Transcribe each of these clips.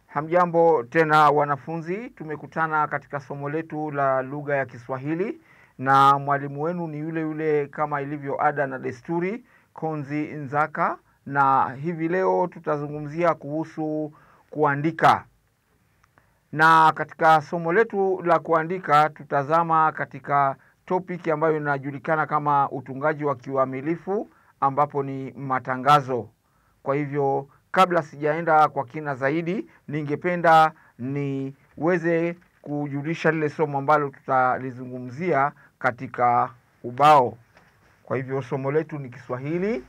Hamjambo tena wanafunzi, tumekutana katika somo letu la lugha ya Kiswahili na mwalimu wenu ni yule yule kama ilivyo ada na desturi, Konzi Nzaka, na hivi leo tutazungumzia kuhusu kuandika. Na katika somo letu la kuandika tutazama katika topic ambayo inajulikana kama utungaji wa kiuamilifu, ambapo ni matangazo. Kwa hivyo kabla sijaenda kwa kina zaidi, ningependa niweze kujulisha lile somo ambalo tutalizungumzia katika ubao. Kwa hivyo somo letu ni Kiswahili.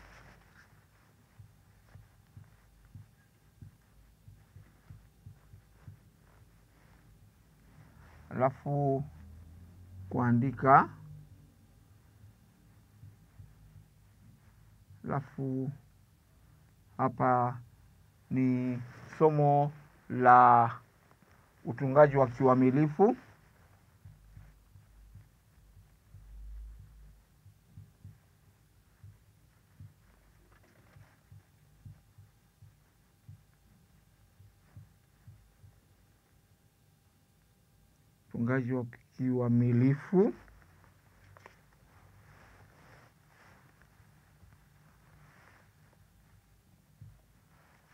Alafu kuandika. Alafu hapa ni somo la utungaji wa kiuamilifu. Utungaji wa kiuamilifu.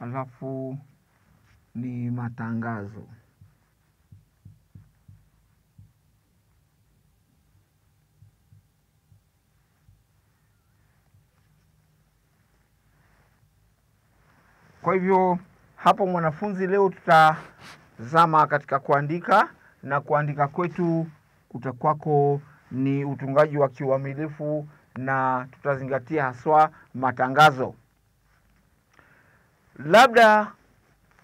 Alafu ni matangazo. Kwa hivyo hapo mwanafunzi, leo tutazama katika kuandika, na kuandika kwetu kutakwako ni utungaji wa kiuamilifu, na tutazingatia haswa matangazo. Labda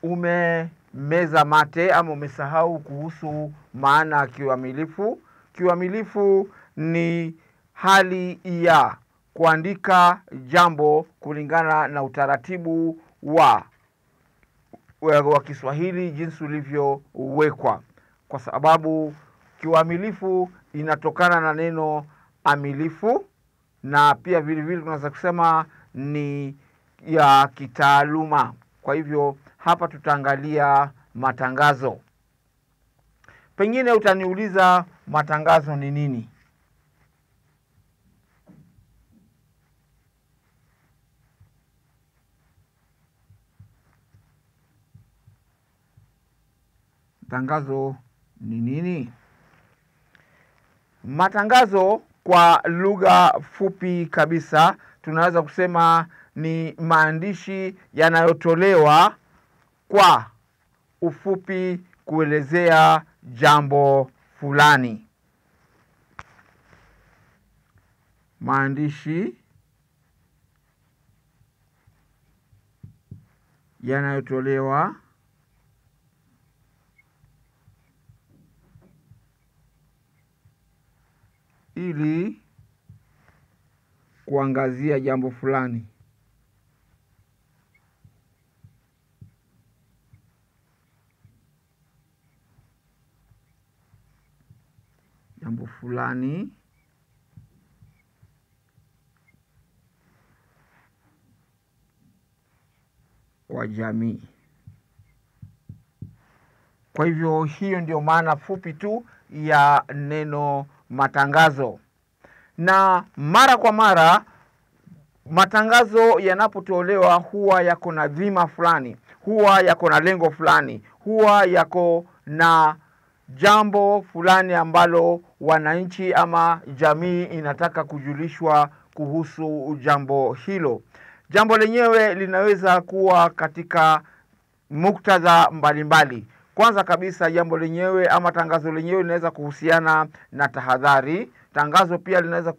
umemeza mate ama umesahau kuhusu maana ya kiuamilifu. Kiuamilifu ni hali ya kuandika jambo kulingana na utaratibu wa Kiswahili jinsi ulivyowekwa, kwa sababu kiuamilifu inatokana na neno amilifu, na pia vile vile tunaweza kusema ni ya kitaaluma. Kwa hivyo hapa tutaangalia matangazo. Pengine utaniuliza matangazo ni nini? Matangazo ni nini? Matangazo kwa lugha fupi kabisa tunaweza kusema ni maandishi yanayotolewa kwa ufupi kuelezea jambo fulani. Maandishi yanayotolewa ili kuangazia jambo fulani. Jambo fulani kwa jamii. Kwa hivyo hiyo ndio maana fupi tu ya neno matangazo. Na mara kwa mara matangazo yanapotolewa huwa yako na dhima fulani, huwa yako na lengo fulani, huwa yako na jambo fulani ambalo wananchi ama jamii inataka kujulishwa kuhusu jambo hilo. Jambo lenyewe linaweza kuwa katika muktadha mbalimbali. Kwanza kabisa, jambo lenyewe ama tangazo lenyewe linaweza kuhusiana na tahadhari. Tangazo pia linaweza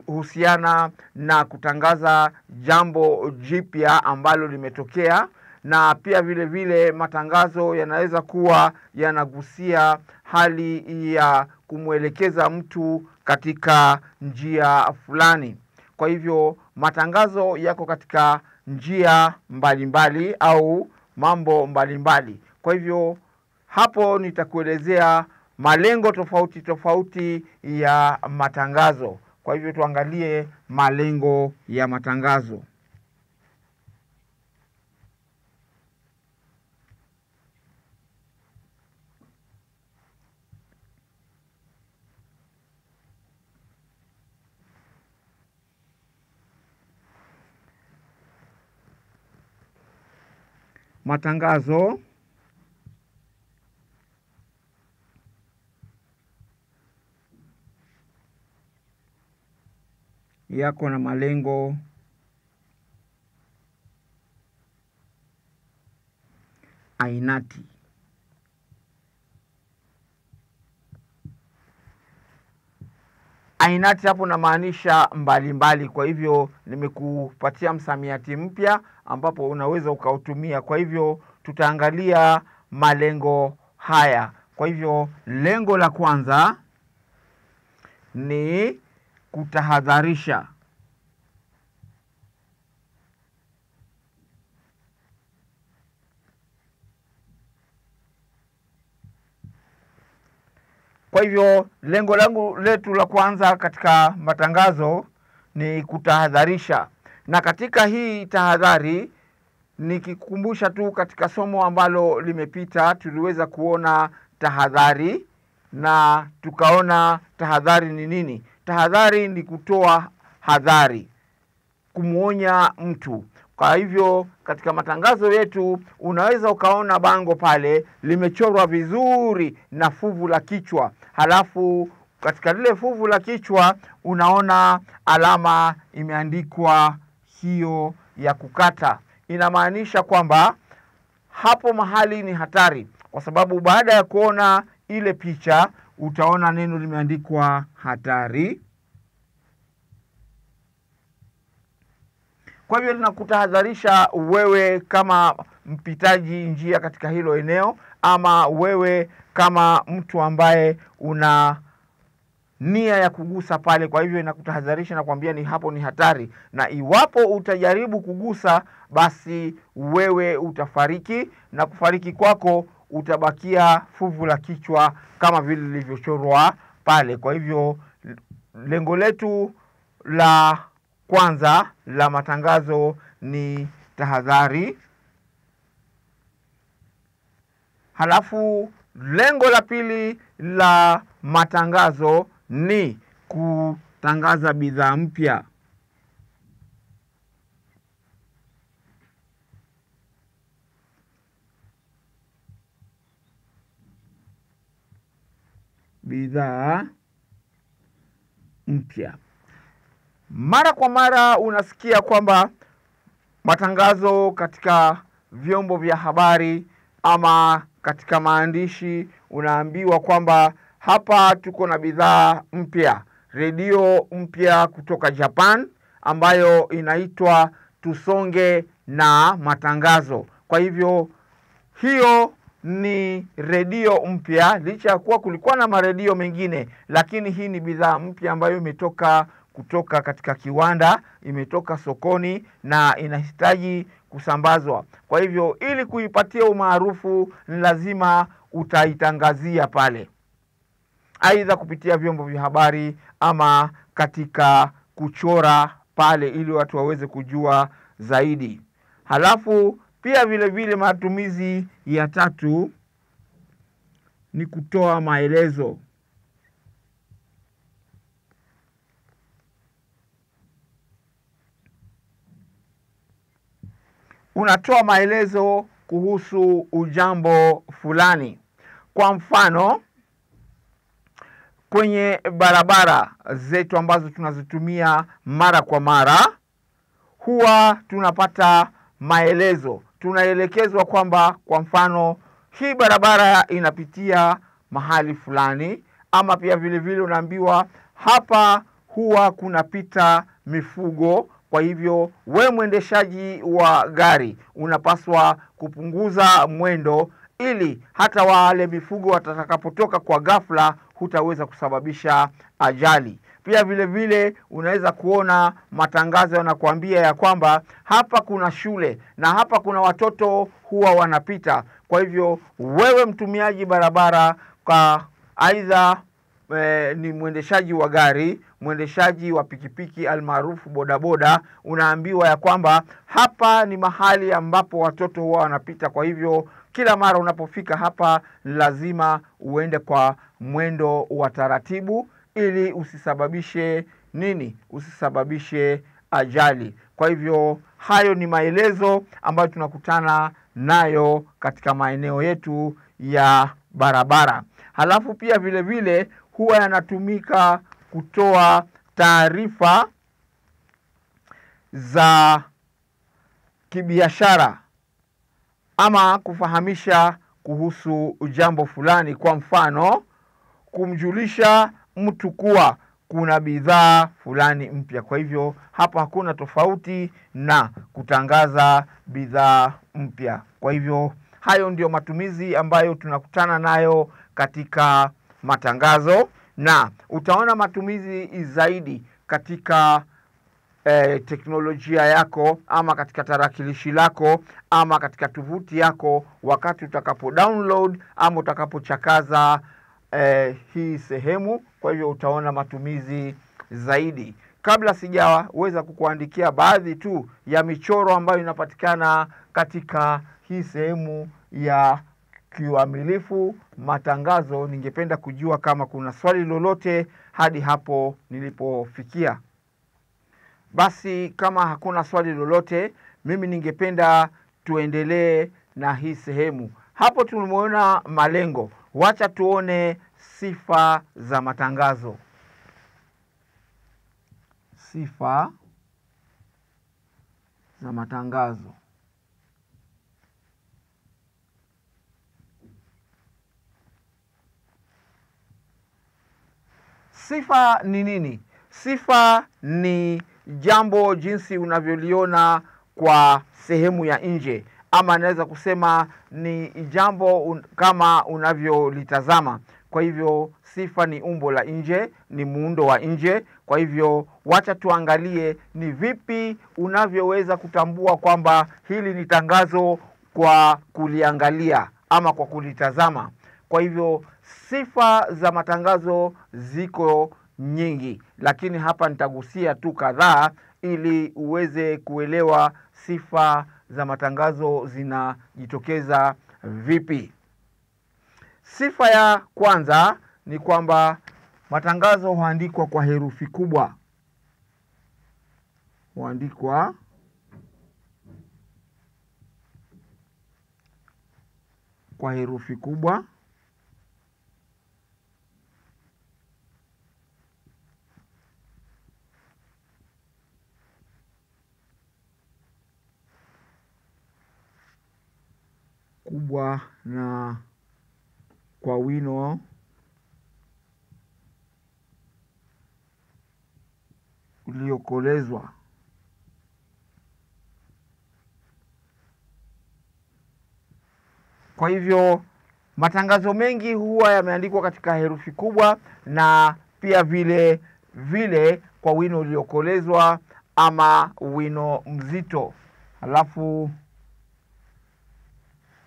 kuhusiana na kutangaza jambo jipya ambalo limetokea, na pia vile vile matangazo yanaweza kuwa yanagusia hali ya kumwelekeza mtu katika njia fulani. Kwa hivyo matangazo yako katika njia mbalimbali au mambo mbalimbali. Kwa hivyo hapo nitakuelezea malengo tofauti tofauti ya matangazo. Kwa hivyo tuangalie malengo ya matangazo. matangazo yako na malengo ainati. Ainati hapo namaanisha mbalimbali. Kwa hivyo nimekupatia msamiati mpya ambapo unaweza ukautumia. Kwa hivyo tutaangalia malengo haya. Kwa hivyo lengo la kwanza ni kutahadharisha. Kwa hivyo lengo letu la kwanza katika matangazo ni kutahadharisha. Na katika hii tahadhari, nikikukumbusha tu katika somo ambalo limepita tuliweza kuona tahadhari na tukaona tahadhari ni nini. Tahadhari ni kutoa hadhari, kumuonya mtu. Kwa hivyo katika matangazo yetu unaweza ukaona bango pale limechorwa vizuri na fuvu la kichwa. Halafu katika lile fuvu la kichwa unaona alama imeandikwa hiyo ya kukata. Inamaanisha kwamba hapo mahali ni hatari, kwa sababu baada ya kuona ile picha utaona neno limeandikwa hatari. Kwa hivyo tunakutahadharisha wewe kama mpitaji njia katika hilo eneo, ama wewe kama mtu ambaye una nia ya kugusa pale. Kwa hivyo inakutahadharisha na kuambia ni hapo ni hatari, na iwapo utajaribu kugusa basi wewe utafariki, na kufariki kwako utabakia fuvu la kichwa kama vile lilivyochorwa pale. Kwa hivyo lengo letu la kwanza la matangazo ni tahadhari. Halafu lengo la pili la matangazo ni kutangaza bidhaa mpya. Bidhaa mpya. Mara kwa mara unasikia kwamba matangazo katika vyombo vya habari ama katika maandishi unaambiwa kwamba hapa tuko na bidhaa mpya, redio mpya kutoka Japan ambayo inaitwa Tusonge na Matangazo. Kwa hivyo hiyo ni redio mpya, licha ya kuwa kulikuwa na maredio mengine, lakini hii ni bidhaa mpya ambayo imetoka kutoka katika kiwanda, imetoka sokoni na inahitaji kusambazwa. Kwa hivyo ili kuipatia umaarufu ni lazima utaitangazia pale, aidha kupitia vyombo vya habari ama katika kuchora pale ili watu waweze kujua zaidi. Halafu pia vile vile matumizi ya tatu ni kutoa maelezo. Unatoa maelezo kuhusu ujambo fulani. Kwa mfano, kwenye barabara zetu ambazo tunazitumia mara kwa mara, huwa tunapata maelezo. Tunaelekezwa kwamba kwa mfano hii barabara inapitia mahali fulani, ama pia vile vile unaambiwa hapa huwa kunapita mifugo. Kwa hivyo we mwendeshaji wa gari unapaswa kupunguza mwendo ili hata wale mifugo watakapotoka kwa ghafla hutaweza kusababisha ajali. Pia vile vile unaweza kuona matangazo yanakuambia ya kwamba hapa kuna shule na hapa kuna watoto huwa wanapita. Kwa hivyo wewe mtumiaji barabara, kwa aidha ni mwendeshaji wa gari, mwendeshaji wa pikipiki almaarufu bodaboda, unaambiwa ya kwamba hapa ni mahali ambapo watoto huwa wanapita. Kwa hivyo kila mara unapofika hapa lazima uende kwa mwendo wa taratibu ili usisababishe nini? Usisababishe ajali. Kwa hivyo hayo ni maelezo ambayo tunakutana nayo katika maeneo yetu ya barabara. Halafu pia vile vile huwa yanatumika kutoa taarifa za kibiashara ama kufahamisha kuhusu jambo fulani. Kwa mfano, kumjulisha mtu kuwa kuna bidhaa fulani mpya. Kwa hivyo hapa hakuna tofauti na kutangaza bidhaa mpya. Kwa hivyo hayo ndio matumizi ambayo tunakutana nayo katika matangazo, na utaona matumizi zaidi katika teknolojia yako ama katika tarakilishi lako ama katika tovuti yako wakati utakapo download ama utakapochakaza hii sehemu. Kwa hivyo utaona matumizi zaidi. Kabla sijaweza kukuandikia baadhi tu ya michoro ambayo inapatikana katika hii sehemu ya kiuamilifu matangazo, ningependa kujua kama kuna swali lolote hadi hapo nilipofikia. Basi kama hakuna swali lolote, mimi ningependa tuendelee na hii sehemu. Hapo tumeona malengo. Wacha tuone sifa za matangazo. Sifa za matangazo. Sifa ni nini? Sifa ni jambo jinsi unavyoliona kwa sehemu ya nje, ama naweza kusema ni jambo kama unavyolitazama. Kwa hivyo sifa ni umbo la nje, ni muundo wa nje. Kwa hivyo wacha tuangalie ni vipi unavyoweza kutambua kwamba hili ni tangazo kwa kuliangalia ama kwa kulitazama. Kwa hivyo sifa za matangazo ziko nyingi, lakini hapa nitagusia tu kadhaa ili uweze kuelewa sifa za matangazo zinajitokeza vipi. Sifa ya kwanza ni kwamba matangazo huandikwa kwa herufi kubwa. Huandikwa kwa herufi kubwa. Kubwa na kwa wino uliokolezwa. Kwa hivyo matangazo mengi huwa yameandikwa katika herufi kubwa na pia vile vile kwa wino uliokolezwa ama wino mzito. Halafu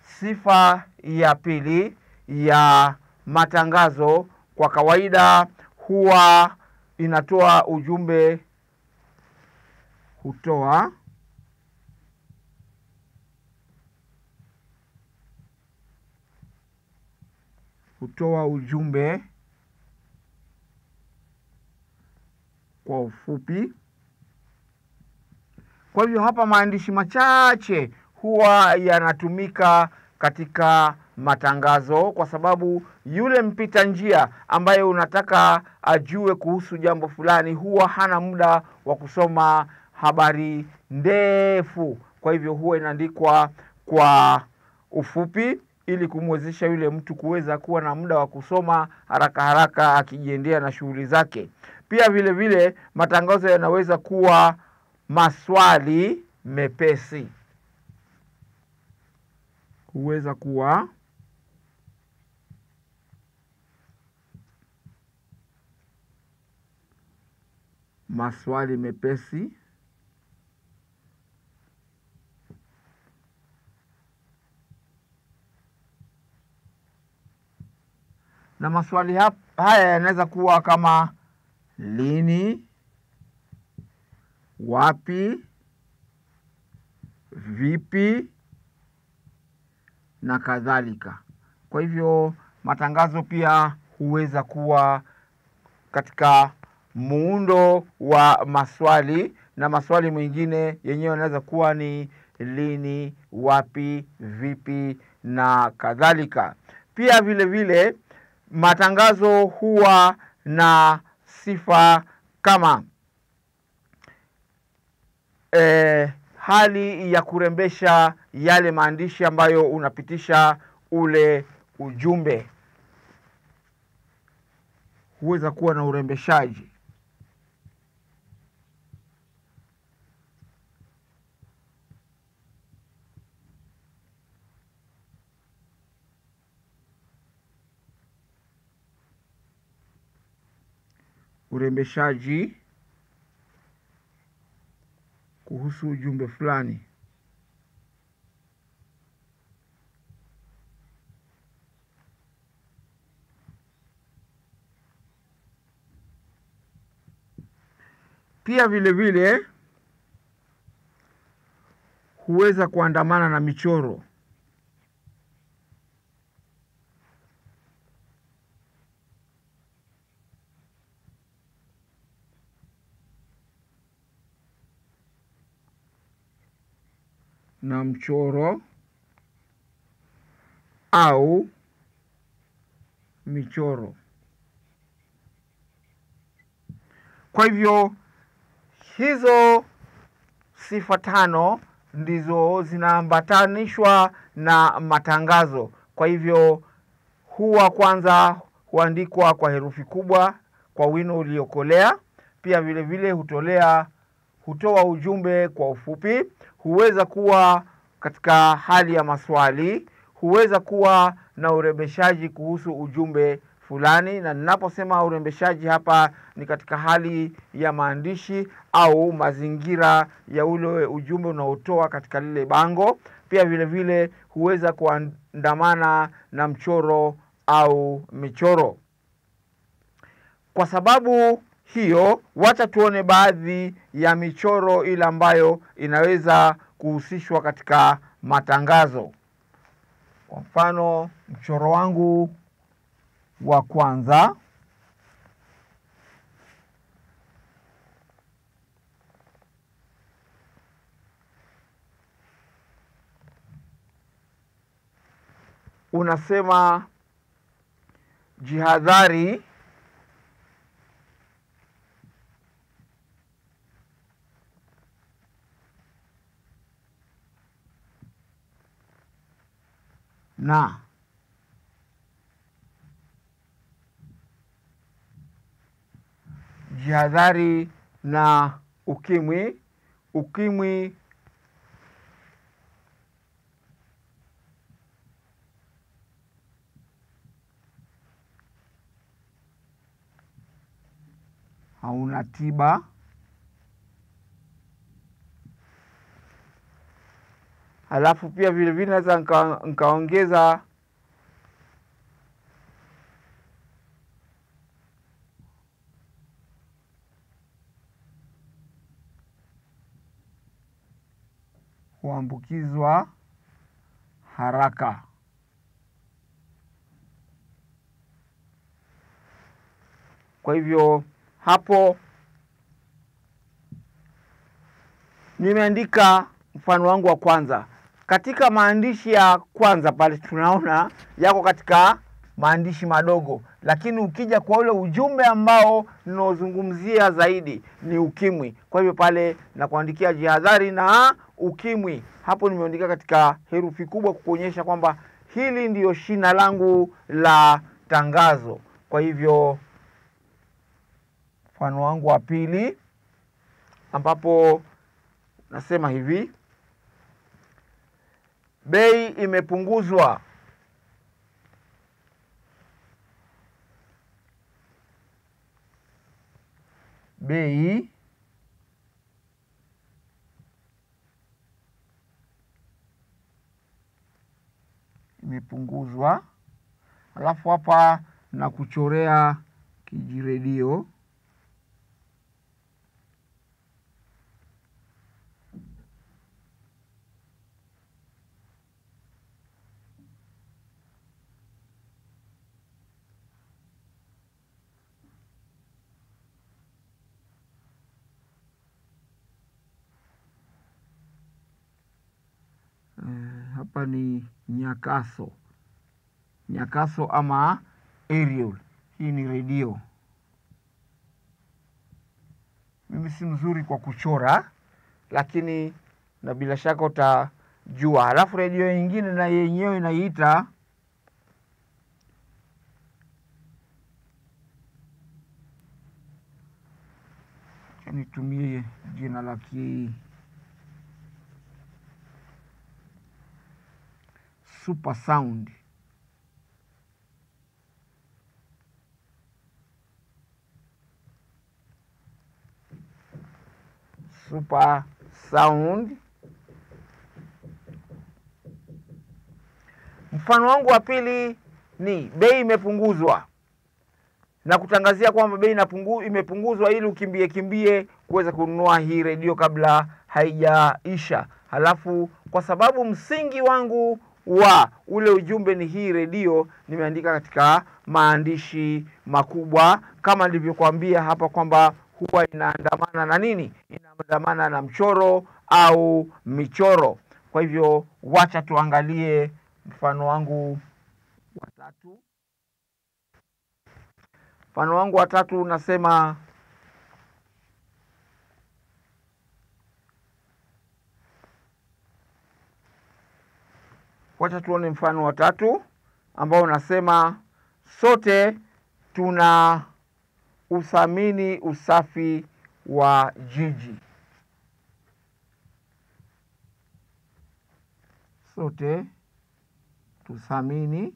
sifa ya pili ya matangazo kwa kawaida huwa inatoa ujumbe, hutoa ujumbe kwa ufupi. Kwa hivyo hapa maandishi machache huwa yanatumika katika matangazo, kwa sababu yule mpita njia ambaye unataka ajue kuhusu jambo fulani huwa hana muda wa kusoma habari ndefu. Kwa hivyo huwa inaandikwa kwa ufupi ili kumwezesha yule mtu kuweza kuwa na muda wa kusoma haraka haraka akijiendea na shughuli zake. Pia vile vile matangazo yanaweza kuwa maswali mepesi. Huweza kuwa maswali mepesi. Na maswali haya yanaweza kuwa kama lini, wapi, vipi na kadhalika. Kwa hivyo matangazo pia huweza kuwa katika muundo wa maswali, na maswali mengine yenyewe yanaweza kuwa ni lini, wapi, vipi na kadhalika. Pia vile vile matangazo huwa na sifa kama hali ya kurembesha yale maandishi ambayo unapitisha ule ujumbe. Huweza kuwa na urembeshaji. Urembeshaji kuhusu ujumbe fulani. Pia vile vile huweza kuandamana na michoro. Na mchoro au michoro. Kwa hivyo hizo sifa 5 ndizo zinaambatanishwa na matangazo. Kwa hivyo huwa kwanza huandikwa kwa herufi kubwa kwa wino uliokolea. Pia vile vile hutoa ujumbe kwa ufupi. Huweza kuwa katika hali ya maswali. Huweza kuwa na urembeshaji kuhusu ujumbe fulani, na ninaposema urembeshaji hapa ni katika hali ya maandishi au mazingira ya ule ujumbe unaotoa katika lile bango. Pia vile vile huweza kuandamana na mchoro au michoro. Kwa sababu hiyo, wacha tuone baadhi ya michoro ile ambayo inaweza kuhusishwa katika matangazo. Kwa mfano, mchoro wangu wa kwanza unasema jihadhari na ukimwi. Ukimwi hauna tiba. Halafu pia vile vile naweza nikaongeza huambukizwa haraka. Kwa hivyo hapo nimeandika mfano wangu wa kwanza. Katika maandishi ya kwanza pale tunaona yako katika maandishi madogo, lakini ukija kwa ule ujumbe ambao ninaozungumzia zaidi ni ukimwi. Kwa hivyo pale na kuandikia jihadhari na ukimwi, hapo nimeandika katika herufi kubwa kukuonyesha kwamba hili ndiyo shina langu la tangazo. Kwa hivyo mfano wangu wa pili ambapo nasema hivi: bei imepunguzwa. Bei imepunguzwa. Alafu hapa na kuchorea kijiredio. hapa ni nyakaso, nyakaso ama aerial. Hii ni redio. Mimi si mzuri kwa kuchora, lakini na bila shaka utajua. Halafu redio nyingine na yenyewe inaiita nitumie jina la super sound. Super sound. Mfano wangu wa pili ni bei imepunguzwa, na kutangazia kwamba bei imepunguzwa ili ukimbie kuweza kununua hii redio kabla haijaisha. Halafu kwa sababu msingi wangu wa ule ujumbe ni hii redio, nimeandika katika maandishi makubwa kama nilivyokuambia hapa kwamba huwa inaandamana na nini? Inaandamana na mchoro au michoro. Kwa hivyo wacha tuangalie mfano wangu wa tatu. Mfano wangu wa tatu unasema wacha tuone mfano wa tatu ambao unasema sote tuna uthamini usafi wa jiji. Sote tuthamini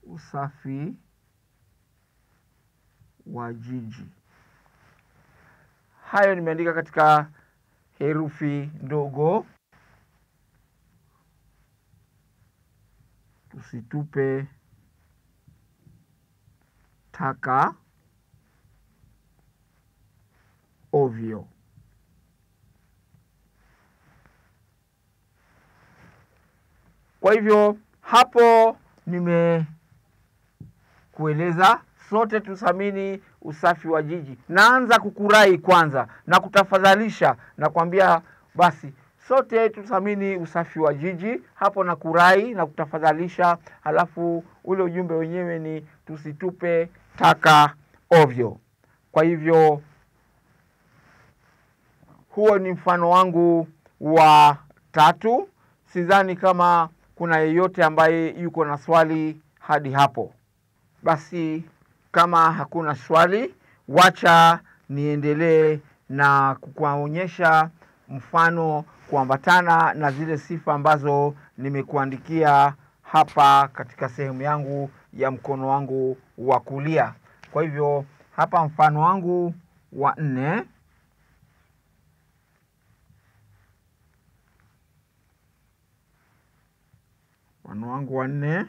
usafi wa jiji. Hayo nimeandika katika herufi ndogo. Tusitupe taka ovyo. Kwa hivyo hapo nimekueleza sote tuthamini usafi wa jiji. Naanza kukurai kwanza na kutafadhalisha na kuambia basi sote tuthamini usafi wa jiji. Hapo na kurai na kutafadhalisha, halafu ule ujumbe wenyewe ni tusitupe taka ovyo. Kwa hivyo huo ni mfano wangu wa tatu. Sidhani kama kuna yeyote ambaye yuko na swali hadi hapo. Basi kama hakuna swali, wacha niendelee na kukuonyesha mfano kuambatana na zile sifa ambazo nimekuandikia hapa katika sehemu yangu ya mkono wangu wa kulia. Kwa hivyo hapa mfano wangu wa 4. Mfano wangu wa 4.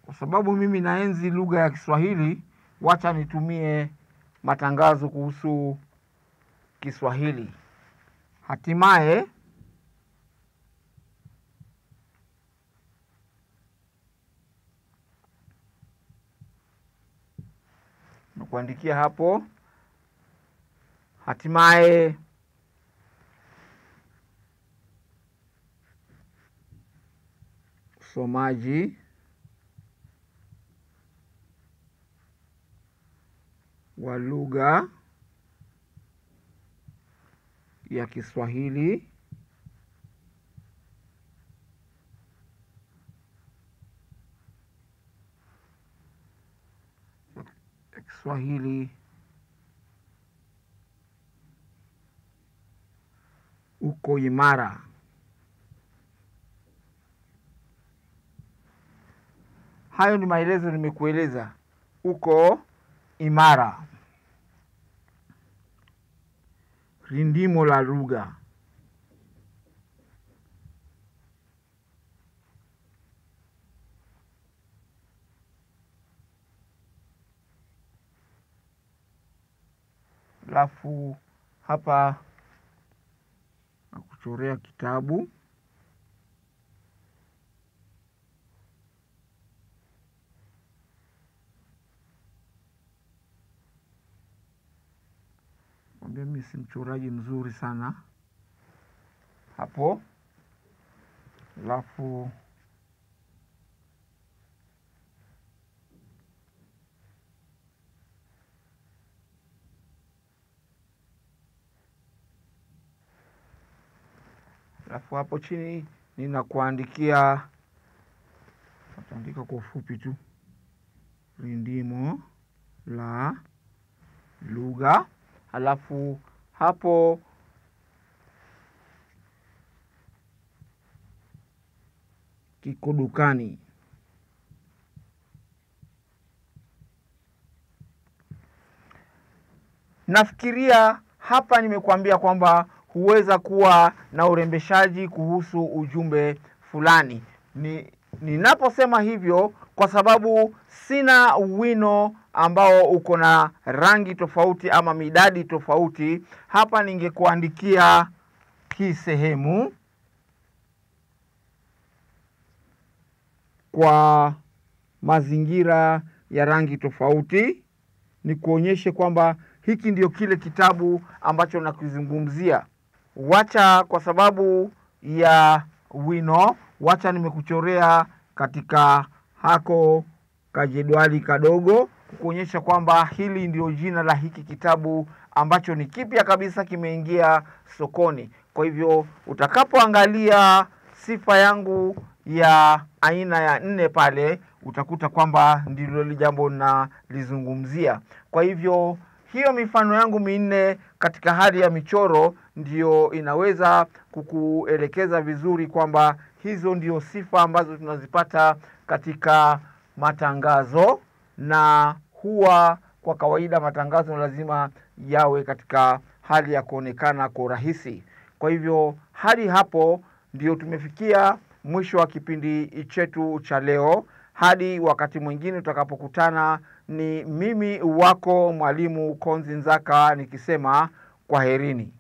Kwa sababu mimi naenzi lugha ya Kiswahili, wacha nitumie matangazo kuhusu Kiswahili. Hatimaye nakuandikia hapo. Hatimaye usomaji wa lugha ya Kiswahili uko imara. Hayo ni maelezo nimekueleza. Uko imara. Rindimo la lugha. Alafu hapa nakuchorea kitabu. Nakwambia mimi si mchoraji mzuri sana hapo. Alafu hapo chini ninakuandikia, nitaandika kwa ufupi tu, rindimo la lugha. Alafu hapo kiko dukani. Nafikiria hapa nimekuambia kwamba huweza kuwa na urembeshaji kuhusu ujumbe fulani. Ninaposema hivyo kwa sababu sina wino ambao uko na rangi tofauti ama midadi tofauti. Hapa ningekuandikia hii sehemu kwa mazingira ya rangi tofauti, ni kuonyeshe kwamba hiki ndio kile kitabu ambacho nakizungumzia. Wacha kwa sababu ya wino, wacha nimekuchorea katika hako kajedwali kadogo kuonyesha kwamba hili ndio jina la hiki kitabu ambacho ni kipya kabisa, kimeingia sokoni. Kwa hivyo utakapoangalia sifa yangu ya aina ya 4 pale, utakuta kwamba ndilo jambo na lizungumzia. Kwa hivyo hiyo mifano yangu 4 katika hali ya michoro ndio inaweza kukuelekeza vizuri kwamba hizo ndio sifa ambazo tunazipata katika matangazo, na huwa kwa kawaida matangazo lazima yawe katika hali ya kuonekana kwa urahisi. Kwa hivyo hadi hapo ndio tumefikia mwisho wa kipindi chetu cha leo. Hadi wakati mwingine tutakapokutana, ni mimi wako Mwalimu Konzi Nzaka nikisema kwaherini.